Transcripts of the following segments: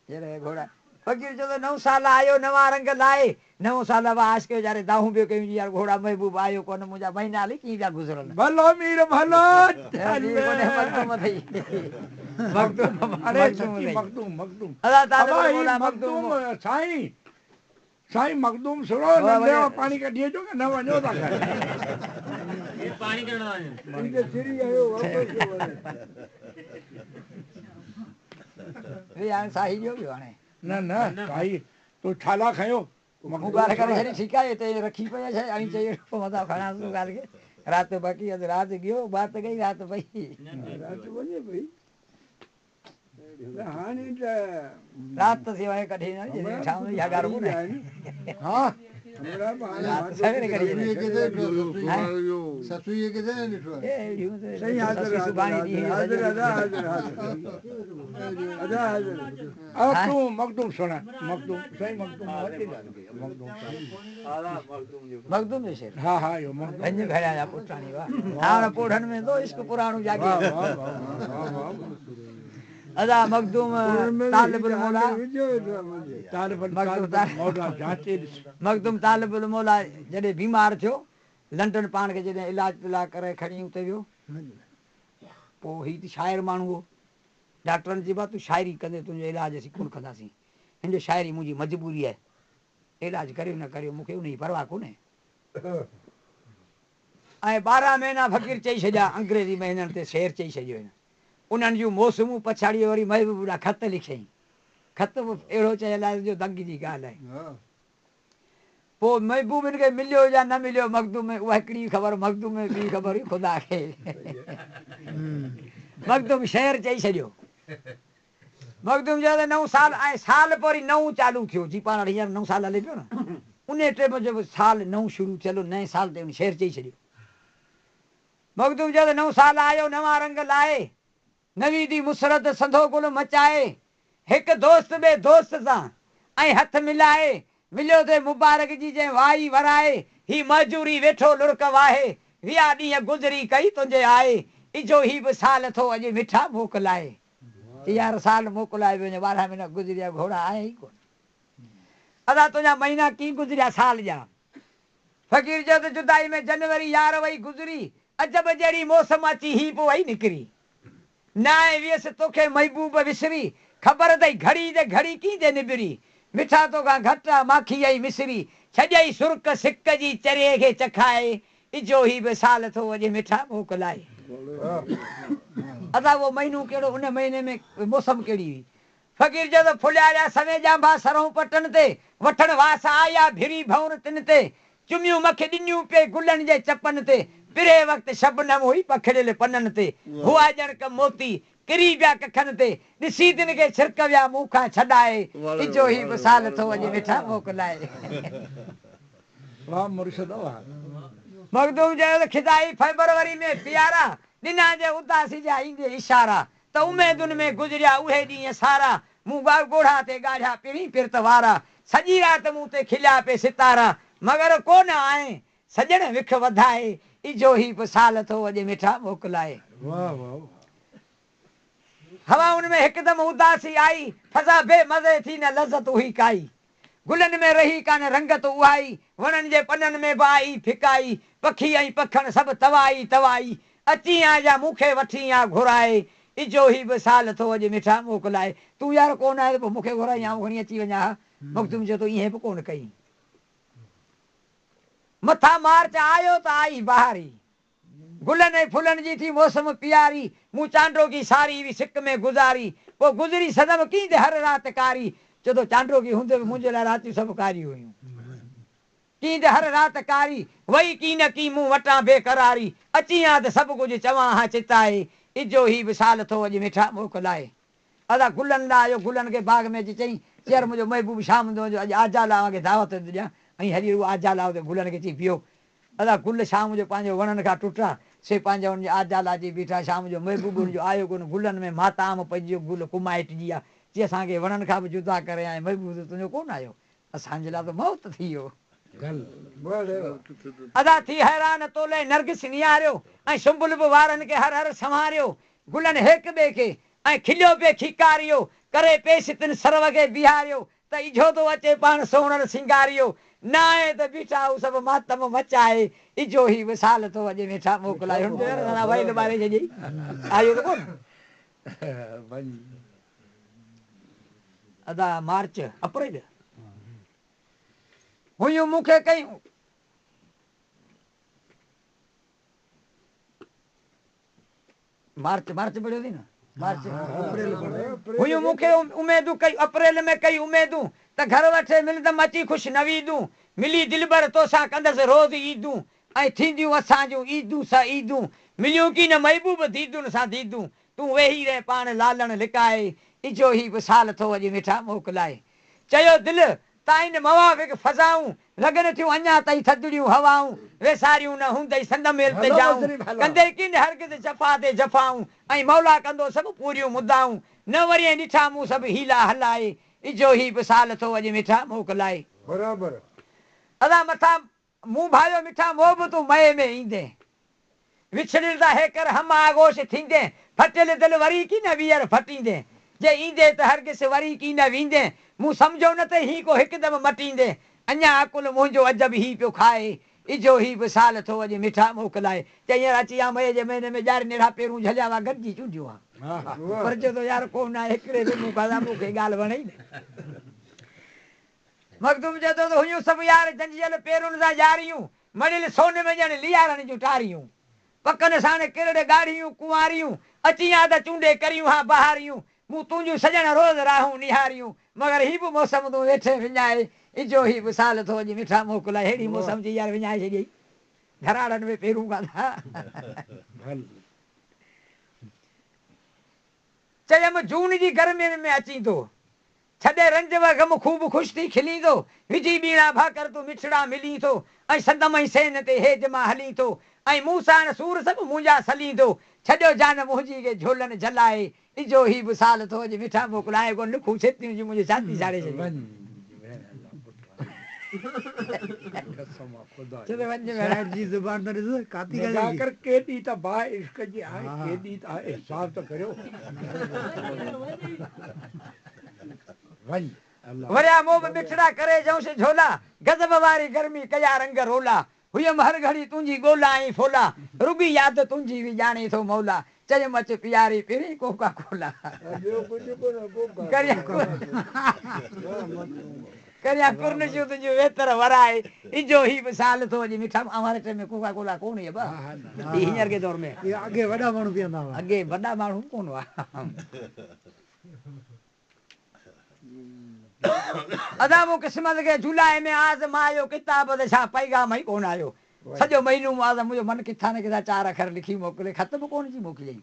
जरे घोड़ा फकीर जो 9 साल आयो नवा रंग लाए 9 साल वास के जारे दाहू बे के यार घोड़ा महबूब आयो कोन मुजा महीना ली की जा गुजरन भलो मीर भलो कोने मखदूम थई अरे सच्ची मखदूम मखदूम अल्लाह ताला अबा बोला ही मखदूम साईं साईं मखदूम सुनो नंदे पानी कढिए जो न वणो ता कर ये पानी कढणो आहे इनके सिरी आयो वापस रे यार साही जो भी हाणे न न भाई तो छाला खयो मुबारक करे छड़ी शिकाए ते रखी पया छे आई चाहिए मथा खाना सु गाल के रात बाकी अज रात गयो बात गई रात भई रात वने भई हाने रात तो सिवाय कठे ना जे शाम या गारो को हां हमरा बाहर सवेरे करी ये किथे ससुई किथे निठो ए यूं तो सही हाजिर सुबानी दी हाजिर हाजिर अब तू मखदूम सुना मखदूम सही मखदूम मखदूम मखदूम शेर हां हां यो मखदूम अंज भेड़ा जा पुटानी वा हां पोढ़न में तो इसको पुराणो जाके अदा मखदूम तालिबुल मौला मखदूम तालिबुल मौला जॾहिं बीमार थियो लंडन पाण खे जॾहिं इलाज पिलाज करे खणी उते वियो पोइ ही त शाइर माण्हू हो डॉक्टरनि चई तूं शाइरी कंदे तुंहिंजो इलाज असीं कोन कंदासीं हिनजो शाइरी मुंहिंजी मजबूरी आहे इलाज करियो न करियो मूंखे उन जी परवाह कोन्हे ऐं 12 महीना फ़क़ीर चई छॾिया अंग्रेज़ी महीननि ते शेर चई छॾियो हिन उन्हनि जूं मौसमूं पछाड़ी वरी महबूब ॾांहुं ख़त लिखियईं ख़त बि अहिड़ो चयल आहे जो दंग जी ॻाल्हि आहे पोइ महबूब हिनखे मिलियो या न मिलियो मखदूम में उहा हिकिड़ी ख़बर मखदूम में ॿी ख़बर हुई ख़ुदा खे मखदूम शेर चई छॾियो मखदूम जो 9 साल ऐं साल पोइ 9 चालू थियो जी पाण हींअर 9 साल हले पियो न उन टाइम जो साल 9 शुरू थियलो नए साल ते शेर चई छॾियो मखदूम जो 9 साल आयो नवा रंग लाए नवी दी मुसरत संधो गुल मचाए एक दोस्त बे दोस्त सां ऐं हथ मिलाए मिलियो थे मुबारक जी जे वाई वराए ही मजूरी वेठो लुड़क वाहे विया ॾींहं गुज़री कई तुंहिंजे आए इजो ही बि साल थो अॼु मिठा मोकिलाए यार साल मोकिलाए वियो 12 महीना गुज़रिया घोड़ा आया ई कोन अदा तुंहिंजा महीना कीअं गुज़रिया साल जा फ़क़ीर जो त जुदाई में जनवरी यार वई गुज़री अजब जहिड़ी मौसम अची ही पोइ वई निकिरी नाए वियसि तोखे महबूब विसरी ख़बर अथई घड़ी ते घड़ी कीअं निबिरी मिठा तोखां घटि माखी आई मिसरी छॼई सुर्क सिक जी चरे खे चखाए इजो ही बि साल थो अॼु मिठा मोकिलाए अदा वो महीनो कहिड़ो उन महीने में मौसम कहिड़ी हुई फ़क़ीर जो त फुलिया सवे जांबा सरऊं पटन ते वठण वास आया भिरी भौर तिन ते चुमियूं मखे ॾिनियूं पे गुलनि जे चपनि ते पिरे वक़्तु शबनम हुई पखड़ियल पननि ते हुआ ॼण क मोती किरी पिया कखनि ते ॾिसी तिन खे छिरक विया मूं खां छॾाए इजो ही बि साल थो अॼु मिठा मोकिलाए वाह मुर्शिद वाह मखदूम जो खिदाई फेब्रुअरी में प्यारा ॾिना जे उदासी जा ईंदे इशारा त उमेदुनि में गुज़रिया उहे ॾींहं सारा मूं ॻोढ़ा ते ॻाढ़ा पिरी पिरत वारा सॼी राति मूं ते खिलिया पे सितारा मगर कोन आए सजण विख वधाए इजो ही बि साल थो अॼु मिठा मोकिलाए वाह वाह हवाउनि में हिकदमि उदासी आई फज़ा बेमज़े थी न लज़त हुई काई गुलनि में रही कान रंगत उहाई वणनि जे पननि में बि आई फिकाई पखी ऐं पखण सभु तवाई तवाई अची आ जा मूंखे वठी आ घुराए इजो ही बि साल थो अॼु मिठा मोकिलाए तूं यार कोन आहे त पोइ मूंखे घुराई आऊं खणी अची वञा मखदूम चयो तूं ईअं बि कोन कई मथा मार्च आयो त आई बहारी गुलनि ऐं फुलनि जी थी मौसम प्यारी मूं चांडो की सारी हुई सिक में गुज़ारी पोइ गुज़री सदम कीअं ते हर राति कारी छो त चांडो की हूंदे बि मुंहिंजे लाइ रातियूं सभु कारी हुयूं कीअं ते हर राति कारी वई की न की मूं वटां बेकरारी अची आ त सभु कुझु चवां हा चिताए इजो ही बि साल थो अॼु मिठा मोकिलाए अदा गुलनि लाइ आयो गुलनि खे बाग़ में अची चई चेर मुंहिंजो महबूब शाम जो अॼु आजाला खे दावत ॾियां ऐं हली उहो आजाला हुते गुलनि खे चई पियो अदा गुल शाम जो पंहिंजो वणनि खां टुटा से पंहिंजा हुनजे आजाला जी बीठा शाम जो महबूब जो आयो कोन गुलनि में माताम पइजी गुल कुमाइटजी आहे चई असांखे वणनि खां बि जुदा करे ऐं महबूब तुंहिंजो कोन आयो असांजे लाइ त मौत थी वियो अदा थी हैरान तोले नरगिस निहारियो ऐं सुंबुल बि वारनि खे हर हर संवारियो गुलनि हिक ॿिए खे ऐं खिलियो पे खिकारियो करे पेश तिन सर्व खे बिहारियो त इझो तो अचे पाण सोणर सिंगारियो ना आहे त बीठा हू सभु मातम मचाए इजो ही विसाल थो अॼु वेठा मोकिलाए वैल ॿारे छॾी आयो त कोन अदा मार्च अप्रैल हुयूं मूंखे कयूं मार्च पढ़ियो थी न मार्च हुयूं मूंखे उमेदूं कई अप्रैल में कई उमेदूं त घर वठे मिलंदमि अची ख़ुशि नवीदूं मिली दिलबर तोसां कंदसि रोज़ ईदूं ऐं थींदियूं असां जूं ईदूं सा ईदूं मिलियूं की न महबूब दीदुनि सां दीदूं तूं वेही रहे पाण लालण लिकाए इजो ही विसाल थो अॼु मिठा मोकिलाए चयो दिलि ताईं मवाफ़िक फज़ाऊं लगन थियूं अञा ताईं थधड़ियूं हवाऊं वेसारियूं न हूंदई संद मेल ते जाऊं कंदे किन हरगिज़ जफ़ा ते जफ़ाऊं ऐं मौला कंदो सभु पूरियूं मुदाऊं न वरी ॾिठा मूं सभु हीला हलाए इजो ही विसाल थो अॼु मिठा मोकिलाए बराबर अदा मथा मूं भायो मिठा मोह बि तूं मए में ईंदे विछड़ियल था हेकर हम आगोश थींदे फटियल दिलि वरी की न वीयर फटींदे जे ईंदे त हरगिज़ वरी की न वेंदे मूं सम्झो न त ही को हिकदमि मटींदे अञा अकुल मुंहिंजो अजब ही पियो खाए इजो ही विसाल थो अॼु मिठा मोकिलाए त हींअर अची विया मई जे महीने में ॼार नेड़ा पहिरूं झलिया हुआ गॾिजी चूंडियूं आहे पर चयो त यार कोन आहे हिकिड़े बि मूंखे ॻाल्हि वणे न मखदूम चए थो त हुयूं सभु यार जंजियल पेरुनि सां ॼारियूं मड़ियल सोने में ॼण लियारनि जूं टारियूं पकनि साण किरड़ ॻाढ़ियूं कुंवारियूं अची या त चूंडे करियूं हा बहारियूं मूं तुंहिंजूं सजण रोज़ राहूं निहारियूं मगर ही बि मौसम तूं वेठे विञाए इजो ही विसाल थो अॼु मिठा मोकिलाए हेड़ी मौसम जी यार विञाए छॾियई घराड़नि में पहिरूं कान चयमि जून जी गर्मियुनि में अची थो छॾे रंज गम खूब ख़ुशि थी खिली थो विझी बीणा भाकर तूं मिठड़ा मिली थो ऐं संदम ई सेन ते हेज मां हली थो ऐं मूं सां सूर सभु मुंहिंजा सली थो छॾियो जान मुंहिंजी खे झोलनि जलाए इजो ही विसाल थो अॼु मिठा मोकिलाए कोन लिखूं छेतियूं जी मुंहिंजी छाती साड़े छॾी केॾी त बाहि इश्क जी आहे केॾी त आहे हिसाब त करियो वरिया मोह मिठड़ा करे जऊंसि झोला गज़ब वारी गर्मी कया रंग रोला हुयमि हर घड़ी तुंहिंजी ॻोल्हा ऐं फोला रुॻी यादि तुंहिंजी बि ॼाणे थो मौला चयमि अच प्यारी पहिरीं कोका कोला करिया कुर्निशूं तुंहिंजूं वेतर वराए इजो ही विसाल थो अॼु मिठा हमारे टाइम में कोका कोला कोन हुई हींअर के दौर में अॻे वॾा माण्हू पीअंदा हुआ अॻे वॾा माण्हू कोन हुआ अदा मूं क़िस्मत खे जुलाई में आज़मायो किताब ते छा पैगाम ई कोन आयो सॼो महीनो मुंहिंजो मन किथां न किथां 4 अखर लिखी मोकिले ख़त बि कोन जी मोकिलियईं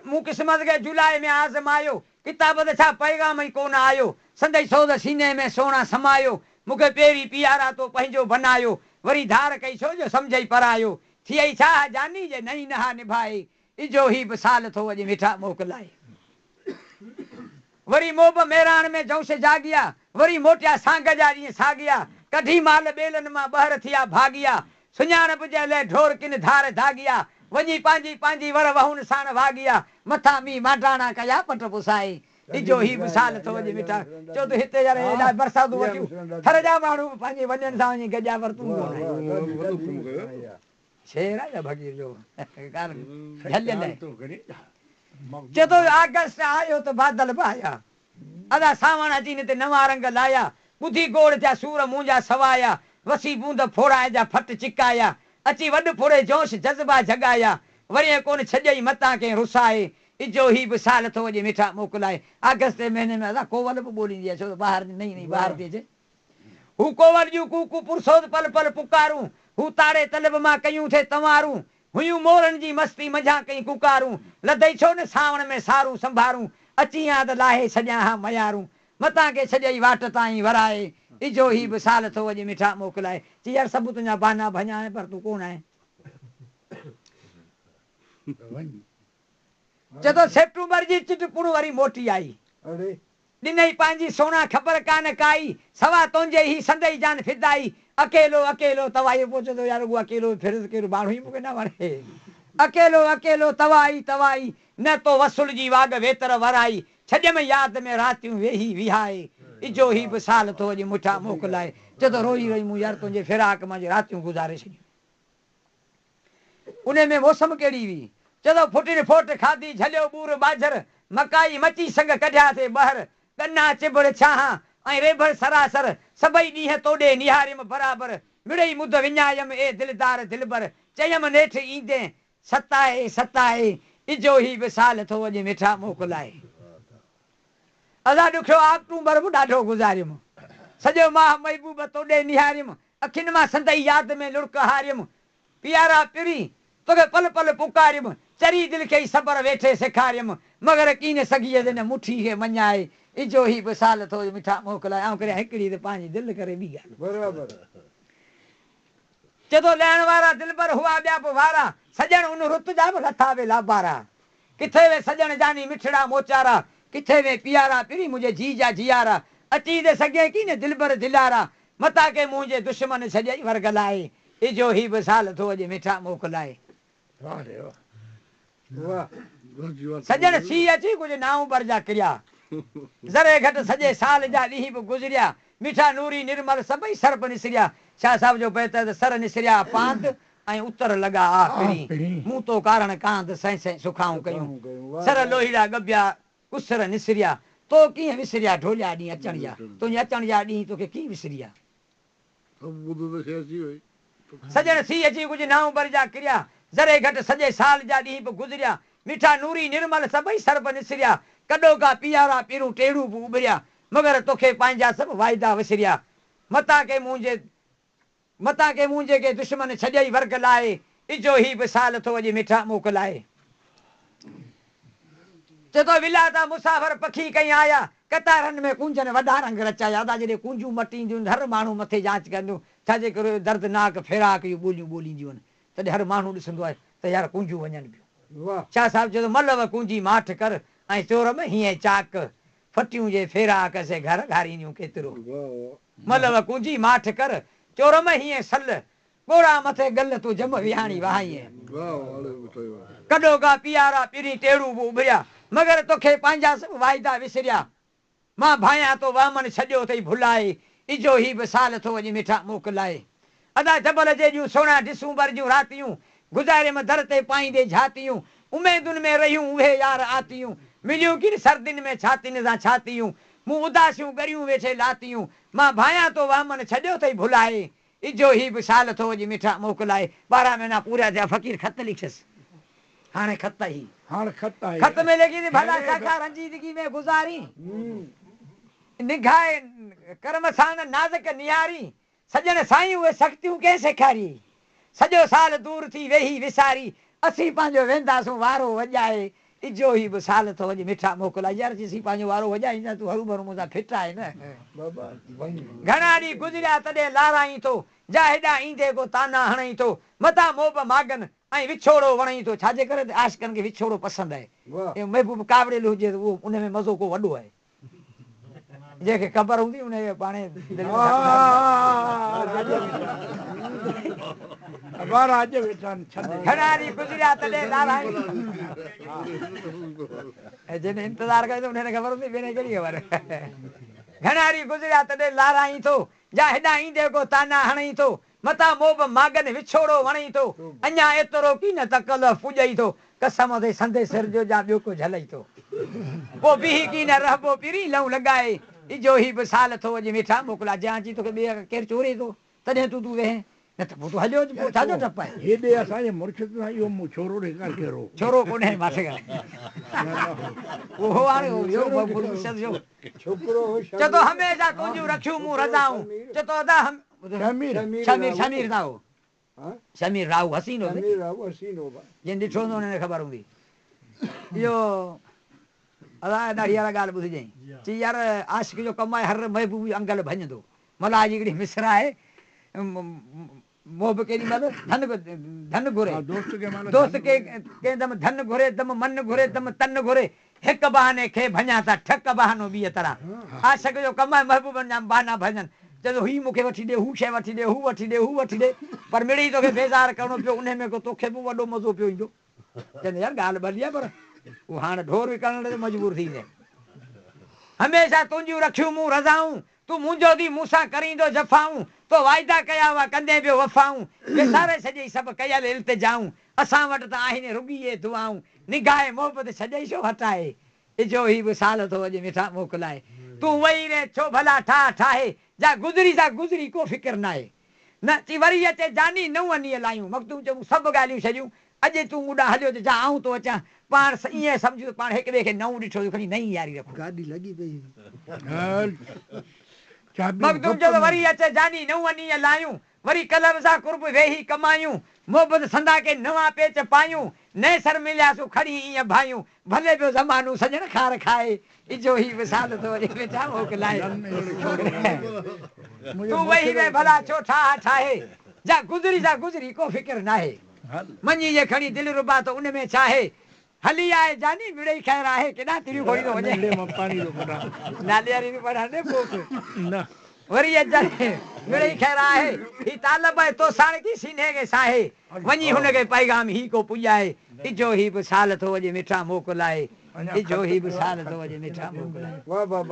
मूं क़िस्मत खे जुलाई में आज़मायो किताब ते छा पैगाम ई कोन आयो संदई सोद सीने में सोना समायो मूंखे पहिरीं पियारा तो पंहिंजो बनायो वरी धार कई छो जो सम्झई परायो थियई छा जानी जे नई नहा निभाए इजो ही विसाल थो अॼु मिठा मोकिलाए वरी मोब मेराण में जौसे जागिया वरी मोटिया सांग जा ॾींहं सागिया कढी माल ॿेलनि मां ॿाहिरि थिया भागिया सुञाणप जे लाइ ढोर किन धार धागिया वञी पंहिंजी पंहिंजी वर वहुनि साण भागिया मथां मींहुं मांडाणा कया पट पुसाए इजो ही विसाल थो अॼु मिठा चओ त हिते यार हेॾा बरसातूं अचूं थर जा माण्हू पंहिंजे वञनि सां वञी गजा वरतूं शेर आहे भॻीर जो चए थो अगस्त आयो त बादल बि आया अदा सावण अची हिते नवां रंग लाया ॿुधी गोड़ थिया सूर मुंहिंजा सवाया वसी बूंद फोड़ाए जा फट चिकाया अची वॾ फोड़े जोश जज़्बा जॻाया वरी कोन छॾई मतां कंहिं रुसाए इजो ही विसाल थो अॼु मिठा मोकिलाए अगस्त महीने में अदा कोवल बि ॿोलींदी आहे छो त ॿाहिरि नई नई ॿाहिरि थी अचे हू कोवल जूं कूकू पुरसोद पल पल पुकारूं हू तारे तलब मां कयूं थे तंवारूं हुयूं मोरनि जी मस्ती मझा कई कुकारूं लधई छो न सावण में सारूं संभारूं अची या त लाहे छॾिया हा मयारूं मतां के छॾई वाट ताईं वराए इजो ही विसाल थो अॼु मिठा मोकिलाए चई यार सभु तुंहिंजा बहाना भञा आहे पर तूं कोन आहे चए थो सेप्टेंबर जी चिटपुण वरी मोटी आई ॾिनई पंहिंजी सोना ख़बर कान काई सवा तुंहिंजे ही संदई जान फिदाई अकेलो अकेलो तवाई पोइ चए थो यार उहो अकेलो फिर कहिड़ो माण्हू ई मूंखे न वणे अकेलो अकेलो तवाई तवाई न तो वसुल जी वाग वेतर वराई छॼ में याद में रातियूं वेही विहाए इजो ही विसाल थो अॼु मुठा मोकिलाए चए रोई रोई मूं यार तुंहिंजे फिराक मां रातियूं गुज़ारे छॾियूं उन में मौसम कहिड़ी हुई चए फुटिन फोट खाधी झलियो बूर बाजर मकाई मची संग कढिया थे ॿाहिरि कन्ना चिबड़ छाहां ऐं रेभर सरासर सभई ॾींहं तोॾे निहारियमि बराबरि मिड़ई मुद विञायमि ए दिलदार दिलबर चयमि नेठि ईंदे सताए सताए इजो ही विसाल थो अॼु मिठा मोकिलाए अदा ॾुखियो अक्टूबर बि ॾाढो गुज़ारियुमि सॼो माह महबूब तोॾे निहारियमि अखियुनि मां संदई यादि में लुड़क हारियमि पियारा पिरी तोखे पल पल पुकारियमि चरी दिलि खे ई सबर वेठे सेखारियमि मगर कीन सघीअ न मुठी खे मञाए इजो ही विसाल थो मिठा मोकिलाए ऐं करे हिकिड़ी त पंहिंजी दिलि करे ॿी ॻाल्हि बराबरि चए थो लहण वारा दिलबर हुआ ॿिया बि वारा सजण उन रुत जा बि लथा वे लाबारा किथे वे सजण जानी मिठड़ा मोचारा किथे वे पियारा पिरी मुंहिंजे जी जा जियारा अची दे सघे की न दिलबर दिलारा मता के मुंहिंजे दुश्मन छॾे वर्गलाए इजो ही विसाल थो अॼु मिठा मोकिलाए वाह रे वाह वाह सजण सी अची कुझु नाऊं बर जा किरिया ज़रे घटि सॼे साल जा ॾींहं बि गुज़रिया मिठा नूरी निर्मल सभई सर्प निसरिया शाह साहिब जो पए त सर निसरिया पांत ऐं उतर लॻा आ पिरी मूं तो कारण कांत सह सह सुखाऊं कयूं सर लोहीड़ा गबिया उसर निसरिया तो कीअं विसरिया ढोलिया ॾींहं अचण जा तुंहिंजे अचण जा ॾींहं तोखे कीअं विसरिया सजण सी अची कुझु नाऊं बर जा किरिया ज़रे घटि सॼे साल जा ॾींहं बि गुज़रिया मिठा नूरी निर्मल सभई सर्प निसरिया कॾो का पियारा पीरूं टेड़ू बि उभरिया मगर तोखे पंहिंजा सभु वाइदा विसरिया मता के मुंहिंजे के दुश्मन छॾई वर्ग लाए इजो ही विसाल थो अॼु मिठा मोकिलाए चए थो विलाता मुसाफ़िर पखी कई आया कतारनि में कुंजनि वॾा रंग रचाया अदा जॾहिं कुंजूं मटींदियूं हर माण्हू मथे जांच कंदियूं छाजे करे दर्दनाक फिराक इहो ॿोलियूं ॿोलींदियूं आहिनि तॾहिं हर माण्हू ॾिसंदो आहे त यार कुंजूं वञनि पियूं छा साहिबु चए थो मलव कुंजी माठ कर ऐं चोर में हीअं चाक फटियूं जे फेराक से घर घारींदियूं केतिरो मलव कुंजी माठ कर चोर में हीअं सल ॻोड़ा मथे गल तूं जम विहाणी वाहाईं कॾो का पियारा पिरी टेड़ू बि उभरिया मगर तोखे पंहिंजा सभु वाइदा विसरिया मां भायां तो वामन छॾियो अथई भुलाए इजो ही विसाल थो अॼु मिठा मोकिलाए अदा जबल जे जूं सोना ॾिसूं बर जूं रातियूं गुज़ारे में दर ते पाईंदे झातियूं उमेदुनि में रहियूं उहे यार आतियूं मिलियूं किन सर्दियुनि में छातियुनि सां छातियूं मूं उदासियूं ॻरियूं वेठे लातियूं मां भायां तो वामन छॾियो अथई भुलाए इजो ही विसाल थो अॼु मिठा मोकिलाए 12 महीना पूरा थिया फ़क़ीर ख़त लिखियसि हाणे ख़त ई हाणे ख़त आहे ख़त में लिखी थी भला छा रंजीदगी में गुज़ारी निगाहे कर्म सां नाज़क निहारी सजण साईं उहे सख़्तियूं कंहिं सेखारी सॼो साल दूर थी वेही विसारी असीं पंहिंजो वेंदासूं वारो वॼाए इजो ही विसाल थो अॼु मिठा मोकिलाए यार असीं पंहिंजो वारो वॼाईंदा तूं हरू भरू मूंसां फिट आहे न घणा ॾींहं गुज़रिया तॾहिं लाराई थो जा हेॾा ईंदे को ताना हणई थो मथां मोब मागनि ऐं विछोड़ो वणई थो छाजे करे त आशिकनि खे विछोड़ो पसंदि आहे महबूब कावड़ियल हुजे त उहो उन में मज़ो को वॾो आहे जंहिंखे ख़बर हूंदी उनखे पाणे घणा ॾींहं गुज़रिया तॾहिं लाराई जंहिं इंतज़ारु कयो त उनखे ख़बर हूंदी ॿिए कहिड़ी ख़बर घणा ॾींहं गुज़रिया तॾहिं लाराई थो जा हेॾा ईंदे को ताना हणई थो मथां मोब मागनि विछोड़ो वणई थो अञा एतिरो की न त कल्ह पुॼई थो कसम ते संदे सिर जो जा ॿियो को झलई थो पोइ बीही की न रहबो पिरी लऊं लॻाए इजो ही विसाल थो अॼु मिठा मोकिला जंहिं अची तोखे ॿिए केरु चोरे थो तॾहिं तूं वेह न त पोइ तूं हलियो पोइ छाजो डपु आहे हेॾे असांजे मुर्शिद सां इहो मूं छोरो ॾेखार कहिड़ो छोरो कोन्हे माथे उहो हाणे चए थो हमेशह तुंहिंजूं रखियूं मूं रज़ाऊं चए थो अदा शमीर था हो शमीर राहू हसीनो जंहिं ॾिठो हूंदो हुनखे ख़बर हूंदी इहो अदा ॾाढी वारा ॻाल्हि ॿुधी जांइ चई यार आशिक जो कमु आहे हर महबूबी अंगल भञंदो मला जी हिकिड़ी मिसर आहे मोह केॾी महिल धन घुरे दोस्त के कंहिं दम धन घुरे दम मन घुरे दम तन घुरे हिकु बहाने खे भञा था ठक बहानो ॿीअ तरह आशिक जो कमु आहे महबूबनि जा बहाना भञनि चए थो हीउ मूंखे वठी ॾे हू शइ वठी ॾे हू वठी ॾे हू वठी ॾे पर मिड़ी तोखे बेज़ार करिणो पियो उन में को तोखे बि वॾो मज़ो पियो ईंदो चवंदे यार ॻाल्हि भली आहे पर उहो हाणे ढोर विकिणण ते मजबूर थी विया हमेशा तुंहिंजियूं रखियूं मूं रज़ाऊं तूं मुंहिंजो दी मूंसां करींदो जफ़ाऊं तो वाइदा कया हुआ कंदे पियो वफ़ाऊं विसारे छॾियई सभु कयल इल्तिजाऊं असां वटि त आहिनि रुॻी दुआऊं निगाहे मोहबत छॾई छो हटाए इजो ही विसाल थो अॼु मिठा मोकिलाए तूं वेही रे छो भला ठाहे जा गुज़री को फ़िक्र नाहे न चई वरी अचे जानी 9 ॾींहं लायूं मखदूम चयूं सभु ॻाल्हियूं छॾियूं अॼु तूं मुॾा हलियो त जा आऊं थो अचां पाण ईअं सम्झो पाण हिक ॿिए खे नऊं ॾिठो खणी नई यारी रखो गाॾी लॻी पई मखदूम चयो त वरी अचे जानी 9 ॾींहं लायूं वरी कलम सां कुर्ब वेही कमायूं मोहबत संदा के नवा पेच पायूं नए सर मिलियासूं खड़ी ईअं भायूं भले पियो ज़मानो सजण खार खाए इजो ही विसाल थो अॼु बेटा मोकिलाए तूं वेही रे भला छो ठाहे जा गुज़री को फ़िक्र नाहे मञी जे खणी दिलि रुबा तो उन में छाहे हली आए जानी मिड़ई खैर आहे केॾा तिरियूं खोड़ी थो वञे नाले वारी बि पढ़ाने पोइ वरी अचे मिड़ई खैर आहे ही तालब आहे तो साण की सीने के साहे वञी हुनखे पैगाम ही को पुॼाए इजो ही बि साल थो अॼु मिठा मोकिलाए इजो ही बि साल थो अॼु मिठा मोकिलाए